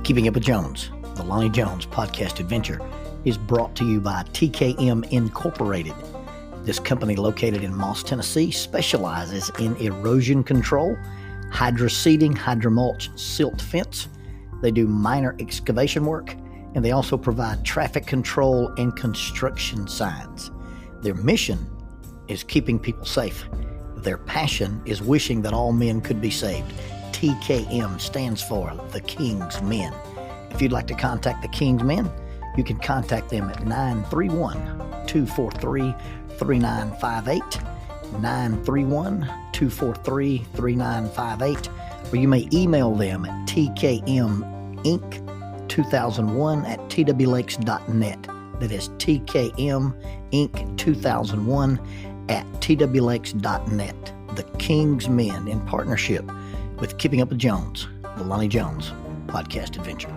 Keeping Up with Jones, the Lonnie Jones podcast adventure, is brought to you by TKM Incorporated. This company, located in Moss, Tennessee, specializes in erosion control, hydroseeding, hydromulch, silt fence. They do minor excavation work, and they also provide traffic control and construction signs. Their mission is keeping people safe. Their passion is wishing that all men could be saved. TKM stands for The King's Men. If you'd like to contact The King's Men, you can contact them at 931-243-3958, 931-243-3958, or you may email them at tkminc2001@twlakes.net. That is tkminc2001@twlakes.net. The King's Men, in partnership with Keeping Up with Jones, the Lonnie Jones podcast adventure.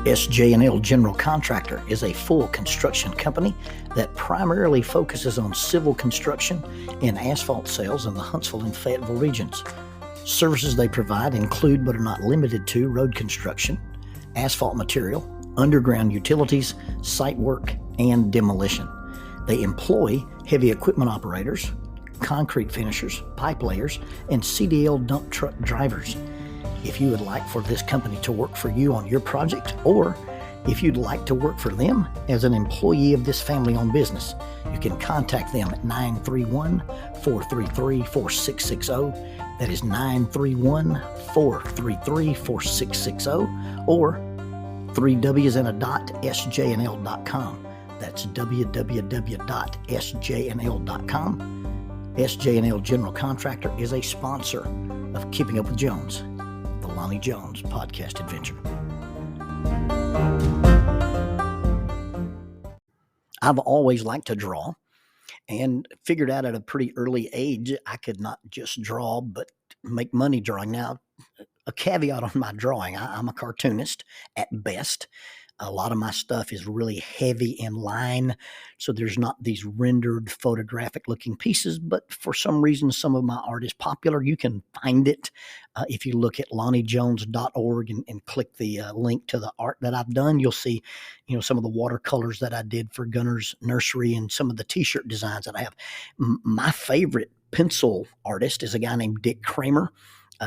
SJ&L General Contractor is a full construction company that primarily focuses on civil construction and asphalt sales in the Huntsville and Fayetteville regions. Services they provide include, but are not limited to, road construction, asphalt material, underground utilities, site work, and demolition. They employ heavy equipment operators, concrete finishers, pipe layers, and CDL dump truck drivers. If you would like for this company to work for you on your project, or if you'd like to work for them as an employee of this family-owned business, you can contact them at 931-433-4660. That is 931-433-4660, or 3W's and a dot, sjnl.com. That's www.sjnl.com. SJ&L General Contractor is a sponsor of Keeping Up with Jones, the Lonnie Jones podcast adventure. I've always liked to draw, and figured out at a pretty early age I could not just draw but make money drawing. Now, a caveat on my drawing: I'm a cartoonist at best. A lot of my stuff is really heavy in line, so there's not these rendered photographic looking pieces, but for some reason some of my art is popular. You can find it if you look at lonniejones.org and click the link to the art that I've done. You'll see, some of the watercolors that I did for Gunner's Nursery and some of the t-shirt designs that I have. My favorite pencil artist is a guy named Dick Kramer.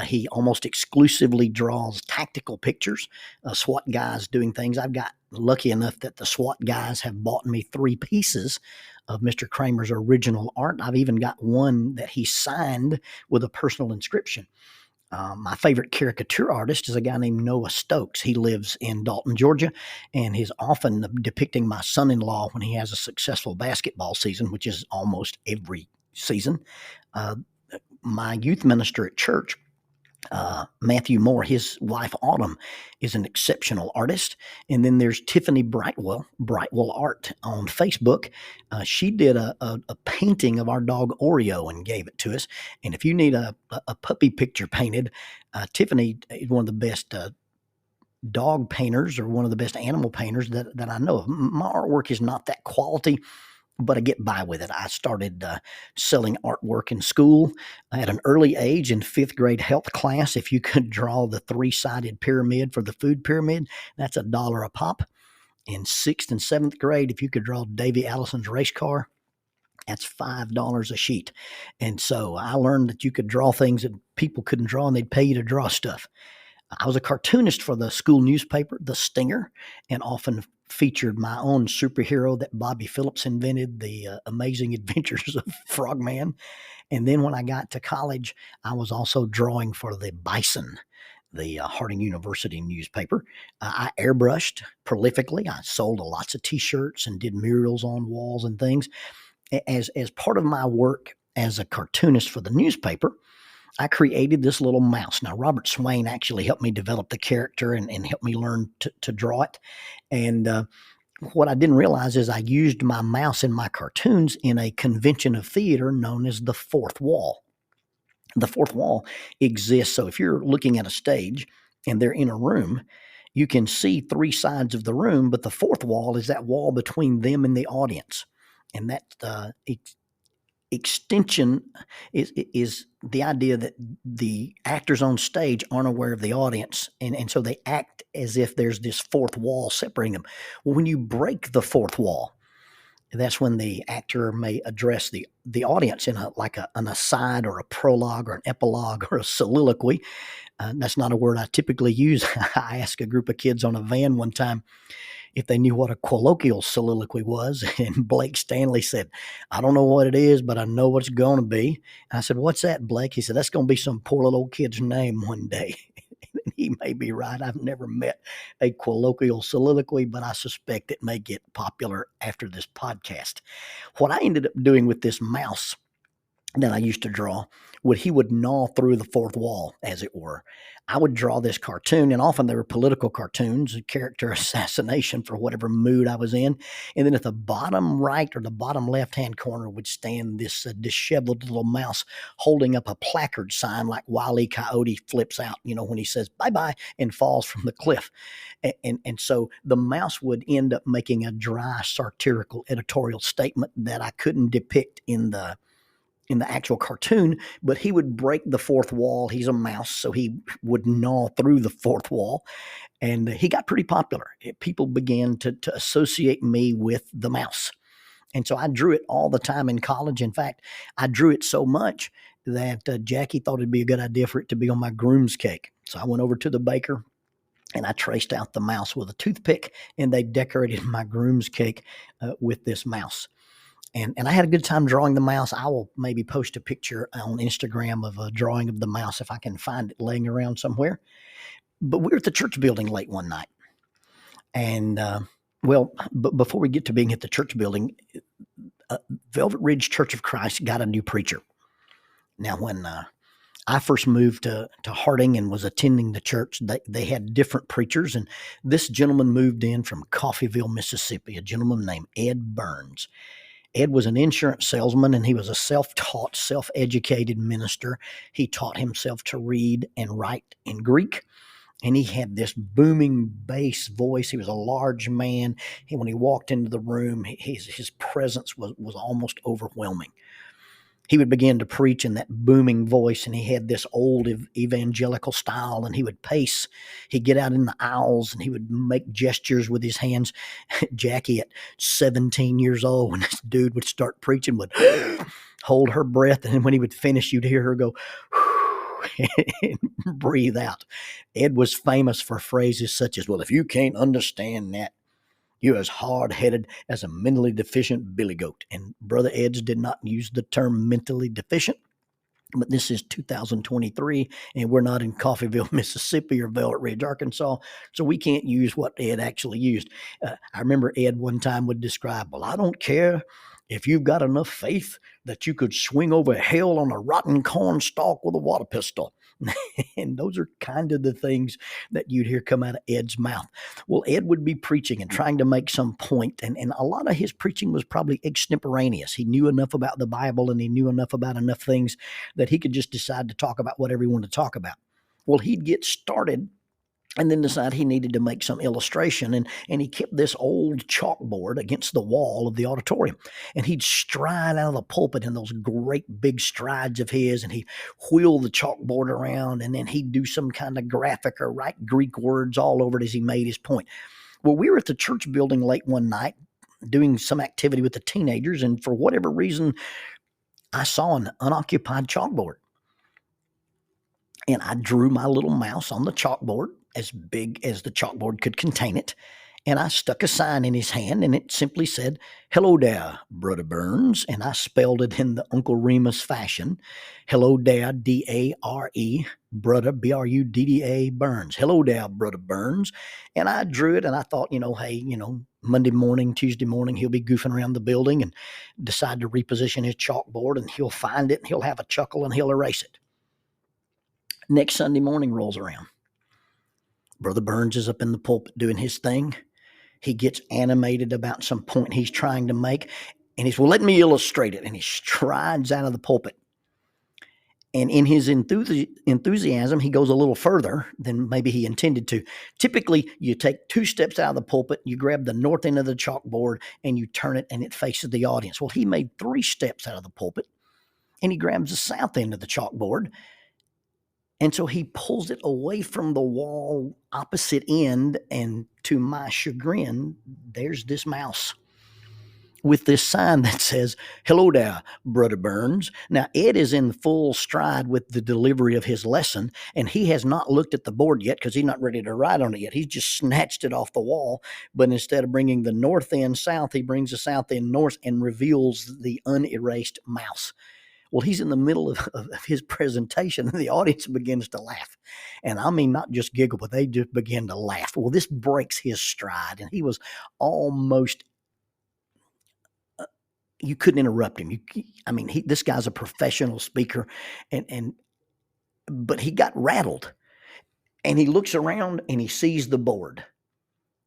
He almost exclusively draws tactical pictures, SWAT guys doing things. I've got lucky enough that the SWAT guys have bought me 3 pieces of Mr. Kramer's original art. I've even got one that he signed with a personal inscription. My favorite caricature artist is a guy named Noah Stokes. He lives in Dalton, Georgia, and he's often depicting my son-in-law when he has a successful basketball season, which is almost every season. My youth minister at church, Matthew Moore, his wife Autumn, is an exceptional artist. And then there's Tiffany Brightwell Art on Facebook. She did a painting of our dog Oreo and gave it to us. And if you need a puppy picture painted, Tiffany is one of the best dog painters, or one of the best animal painters that I know of. My artwork is not that quality, but I get by with it. I started selling artwork in school at an early age in 5th grade health class. If you could draw the 3-sided pyramid for the food pyramid, that's $1 a pop. In 6th and 7th grade, if you could draw Davy Allison's race car, that's $5 a sheet. And so I learned that you could draw things that people couldn't draw, and they'd pay you to draw stuff. I was a cartoonist for the school newspaper, The Stinger, and often featured my own superhero that Bobby Phillips invented, the Amazing Adventures of Frogman. And then when I got to college, I was also drawing for the Bison, the Harding University newspaper. I airbrushed prolifically. I sold lots of T-shirts and did murals on walls and things. As part of my work as a cartoonist for the newspaper, I created this little mouse. Now, Robert Swain actually helped me develop the character and helped me learn to draw it. And what I didn't realize is I used my mouse in my cartoons in a convention of theater known as the fourth wall. The fourth wall exists. So if you're looking at a stage and they're in a room, you can see 3 sides of the room, but the fourth wall is that wall between them and the audience. And that extension is the idea that the actors on stage aren't aware of the audience, and so they act as if there's this fourth wall separating them. Well, when you break the fourth wall, that's when the actor may address the audience in an aside or a prologue or an epilogue or a soliloquy. That's not a word I typically use. I asked a group of kids on a van one time if they knew what a colloquial soliloquy was, and Blake Stanley said, "I don't know what it is, but I know what it's going to be." And I said, "What's that, Blake?" He said, "That's going to be some poor little old kid's name one day." He may be right. I've never met a colloquial soliloquy, but I suspect it may get popular after this podcast. What I ended up doing with this mouse that I used to draw, he would gnaw through the fourth wall, as it were. I would draw this cartoon, and often they were political cartoons, character assassination for whatever mood I was in. And then at the bottom right or the bottom left-hand corner would stand this disheveled little mouse holding up a placard sign like Wile E. Coyote flips out, when he says bye-bye and falls from the cliff. And so the mouse would end up making a dry satirical editorial statement that I couldn't depict in the actual cartoon, but he would break the fourth wall. He's a mouse, so he would gnaw through the fourth wall, and he got pretty popular. People began to associate me with the mouse, and so I drew it all the time in college. In fact, I drew it so much that Jackie thought it'd be a good idea for it to be on my groom's cake. So I went over to the baker, and I traced out the mouse with a toothpick, and they decorated my groom's cake with this mouse. And I had a good time drawing the mouse. I will maybe post a picture on Instagram of a drawing of the mouse if I can find it laying around somewhere. But we were at the church building late one night. And, but before we get to being at the church building, Velvet Ridge Church of Christ got a new preacher. Now, when I first moved to Harding and was attending the church, they had different preachers. And this gentleman moved in from Coffeyville, Mississippi, a gentleman named Ed Burns. Ed was an insurance salesman, and he was a self-taught, self-educated minister. He taught himself to read and write in Greek, and he had this booming bass voice. He was a large man. When he walked into the room, his presence was almost overwhelming. He would begin to preach in that booming voice, and he had this old evangelical style, and he would pace. He'd get out in the aisles, and he would make gestures with his hands. Jackie, at 17 years old, when this dude would start preaching, would hold her breath, and then when he would finish, you'd hear her go, and breathe out. Ed was famous for phrases such as, "Well, if you can't understand that, you're as hard-headed as a mentally deficient billy goat." And Brother Ed's did not use the term mentally deficient, but this is 2023, and we're not in Coffeyville, Mississippi or Velvet Ridge, Arkansas, so we can't use what Ed actually used. I remember Ed one time would describe, "Well, I don't care if you've got enough faith that you could swing over hell on a rotten corn stalk with a water pistol." And those are kind of the things that you'd hear come out of Ed's mouth. Well, Ed would be preaching and trying to make some point, and a lot of his preaching was probably extemporaneous. He knew enough about the Bible, and he knew enough about enough things that he could just decide to talk about whatever he wanted to talk about. Well, he'd get started and then decide he needed to make some illustration, and he kept this old chalkboard against the wall of the auditorium, and he'd stride out of the pulpit in those great big strides of his, and he'd wheel the chalkboard around, and then he'd do some kind of graphic or write Greek words all over it as he made his point. Well, we were at the church building late one night doing some activity with the teenagers, and for whatever reason, I saw an unoccupied chalkboard. And I drew my little mouse on the chalkboard as big as the chalkboard could contain it. And I stuck a sign in his hand, and it simply said, "Hello there, Brudda Burns." And I spelled it in the Uncle Remus fashion. Hello there, D-A-R-E, Brudda, B-R-U-D-D-A, Burns. Hello there, Brudda Burns. And I drew it, and I thought, hey, Monday morning, Tuesday morning, he'll be goofing around the building and decide to reposition his chalkboard, and he'll find it, and he'll have a chuckle, and he'll erase it. Next Sunday morning rolls around. Brother Burns is up in the pulpit doing his thing. He gets animated about some point he's trying to make, and he's, "Well, let me illustrate it." And he strides out of the pulpit. And in his enthusiasm, he goes a little further than maybe he intended to. Typically, you take 2 steps out of the pulpit, you grab the north end of the chalkboard, and you turn it, and it faces the audience. Well, he made 3 steps out of the pulpit, and he grabs the south end of the chalkboard, and so he pulls it away from the wall opposite end, and to my chagrin, there's this mouse with this sign that says, "Hello there, Brudda Burns." Now, Ed is in full stride with the delivery of his lesson, and he has not looked at the board yet because he's not ready to write on it yet. He's just snatched it off the wall, but instead of bringing the north end south, he brings the south end north and reveals the unerased mouse. Well, he's in the middle of his presentation, and the audience begins to laugh. And I mean, not just giggle, but they just begin to laugh. Well, this breaks his stride, and he was almost you couldn't interrupt him. This guy's a professional speaker, but he got rattled, and he looks around and he sees the board.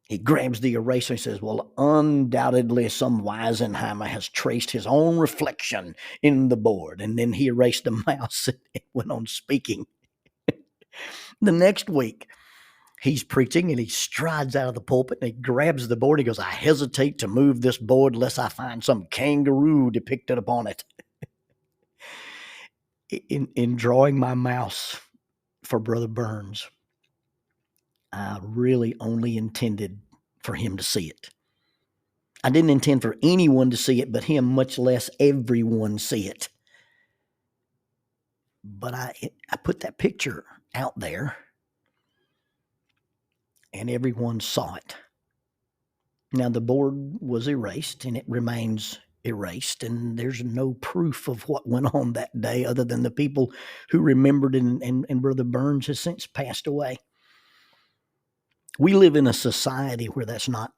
He grabs the eraser and says, "Well, undoubtedly some Weisenheimer has traced his own reflection in the board." And then he erased the mouse and went on speaking. The next week, he's preaching, and he strides out of the pulpit, and he grabs the board. He goes, "I hesitate to move this board lest I find some kangaroo depicted upon it." In drawing my mouse for Brother Burns, I really only intended for him to see it. I didn't intend for anyone to see it but him, much less everyone see it. But I put that picture out there, and everyone saw it. Now, the board was erased, and it remains erased, and there's no proof of what went on that day other than the people who remembered it, and Brother Burns has since passed away. We live in a society where that's not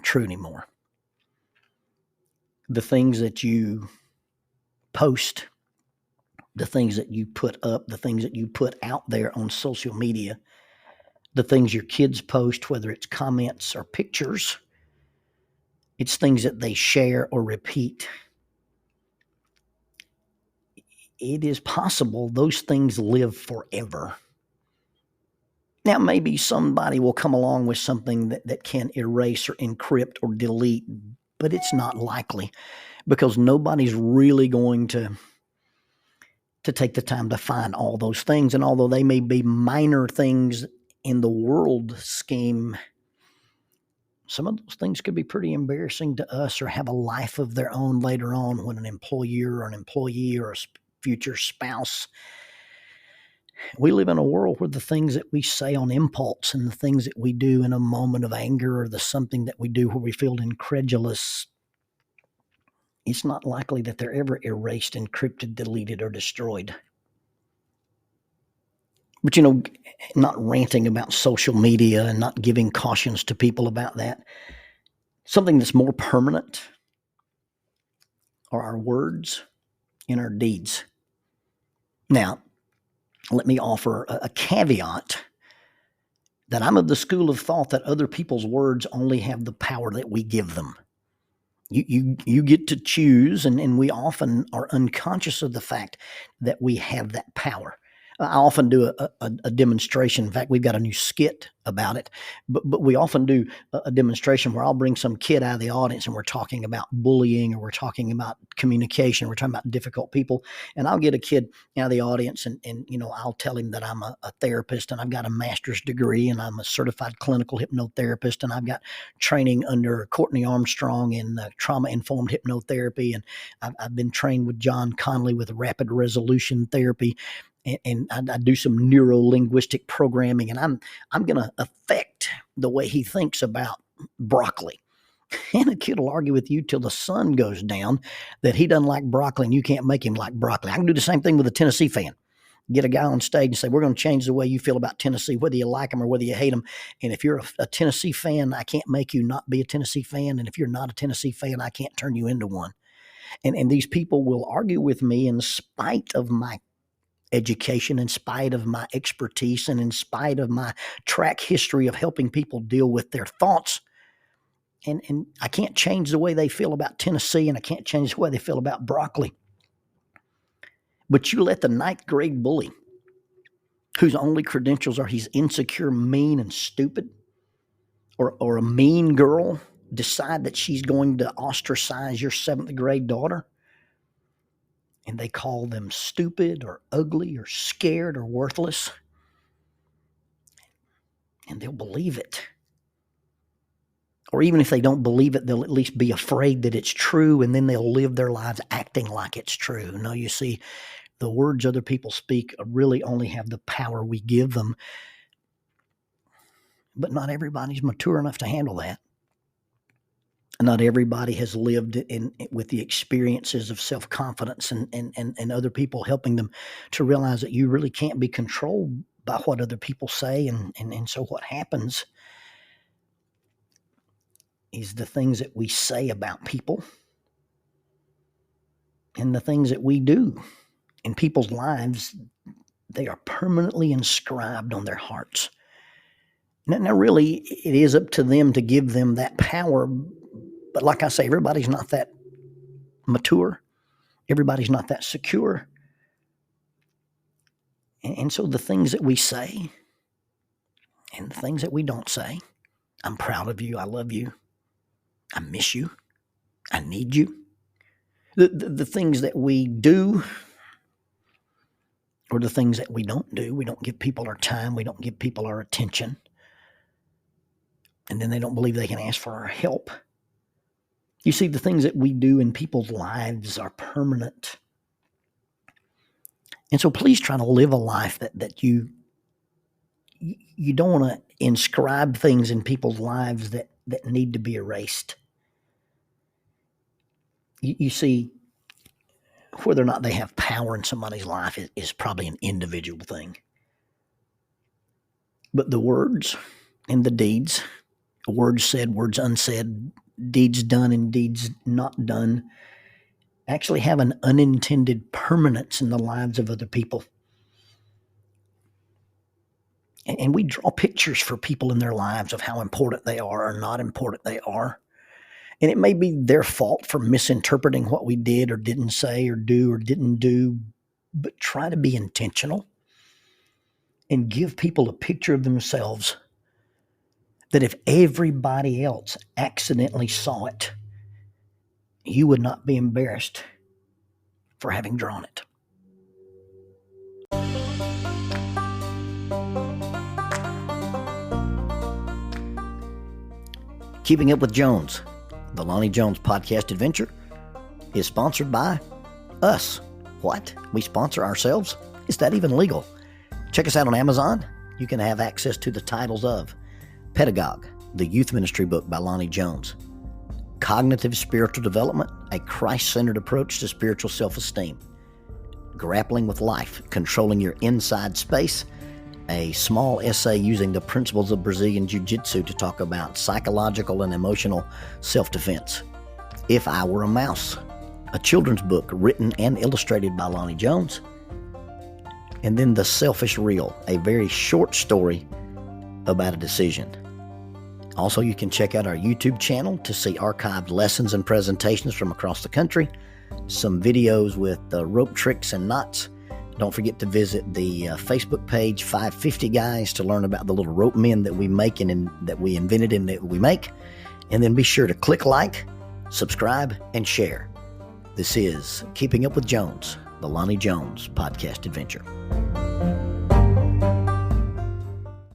true anymore. The things that you post, the things that you put up, the things that you put out there on social media, the things your kids post, whether it's comments or pictures, it's things that they share or repeat. It is possible those things live forever. Now, maybe somebody will come along with something that can erase or encrypt or delete, but it's not likely because nobody's really going to take the time to find all those things. And although they may be minor things in the world scheme, some of those things could be pretty embarrassing to us or have a life of their own later on when an employer or an employee or a future spouse. We live in a world where the things that we say on impulse and the things that we do in a moment of anger or the something that we do where we feel incredulous, it's not likely that they're ever erased, encrypted, deleted, or destroyed. But, not ranting about social media and not giving cautions to people about that. Something that's more permanent are our words and our deeds. Now, let me offer a caveat that I'm of the school of thought that other people's words only have the power that we give them. You get to choose, and we often are unconscious of the fact that we have that power. I often do a demonstration. In fact, we've got a new skit about it, but we often do a demonstration where I'll bring some kid out of the audience and we're talking about bullying or we're talking about communication, we're talking about difficult people, and I'll get a kid out of the audience and I'll tell him that I'm a therapist and I've got a master's degree and I'm a certified clinical hypnotherapist and I've got training under Courtney Armstrong in trauma-informed hypnotherapy, and I've been trained with John Conley with rapid resolution therapy. And I do some neuro-linguistic programming, and I'm going to affect the way he thinks about broccoli. And a kid will argue with you till the sun goes down that he doesn't like broccoli and you can't make him like broccoli. I can do the same thing with a Tennessee fan. Get a guy on stage and say, we're going to change the way you feel about Tennessee, whether you like them or whether you hate them. And if you're a Tennessee fan, I can't make you not be a Tennessee fan. And if you're not a Tennessee fan, I can't turn you into one. And these people will argue with me in spite of my education, in spite of my expertise, and in spite of my track history of helping people deal with their thoughts. And I can't change the way they feel about Tennessee, and I can't change the way they feel about broccoli. But you let the ninth grade bully, whose only credentials are he's insecure, mean, and stupid, or a mean girl, decide that she's going to ostracize your seventh grade daughter, and they call them stupid or ugly or scared or worthless, and they'll believe it. Or even if they don't believe it, they'll at least be afraid that it's true, and then they'll live their lives acting like it's true. No, you see, the words other people speak really only have the power we give them. But not everybody's mature enough to handle that. Not everybody has lived with the experiences of self-confidence and other people helping them to realize that you really can't be controlled by what other people say. And so what happens is the things that we say about people and the things that we do in people's lives, they are permanently inscribed on their hearts. Now, really, it is up to them to give them that power. But like I say, everybody's not that mature. Everybody's not that secure. And so the things that we say and the things that we don't say, I'm proud of you, I love you, I miss you, I need you. The things that we do or the things that we don't do, we don't give people our time, we don't give people our attention. And then they don't believe they can ask for our help. You see, the things that we do in people's lives are permanent. And so please try to live a life that you don't want to inscribe things in people's lives that need to be erased. You see, whether or not they have power in somebody's life is probably an individual thing. But the words and the deeds, words said, words unsaid, deeds done and deeds not done, actually have an unintended permanence in the lives of other people. And we draw pictures for people in their lives of how important they are or not important they are. And it may be their fault for misinterpreting what we did or didn't say or do or didn't do, but try to be intentional and give people a picture of themselves that if everybody else accidentally saw it, you would not be embarrassed for having drawn it. Keeping Up with Jones, the Lonnie Jones podcast adventure, is sponsored by us. What? We sponsor ourselves? Is that even legal? Check us out on Amazon. You can have access to the titles of Pedagogue, the youth ministry book by Lonnie Jones; Cognitive Spiritual Development, a Christ-centered approach to spiritual self-esteem; Grappling with Life, Controlling Your Inside Space, a small essay using the principles of Brazilian Jiu-Jitsu to talk about psychological and emotional self-defense; If I Were a Mouse, a children's book written and illustrated by Lonnie Jones; and then The Selfish Reel, a very short story about a decision. Also, you can check out our YouTube channel to see archived lessons and presentations from across the country, some videos with rope tricks and knots. Don't forget to visit the Facebook page 550 Guys to learn about the little rope men that we make and that we invented and that we make. And then be sure to click like, subscribe, and share. This is Keeping Up with Jones, the Lonnie Jones podcast adventure.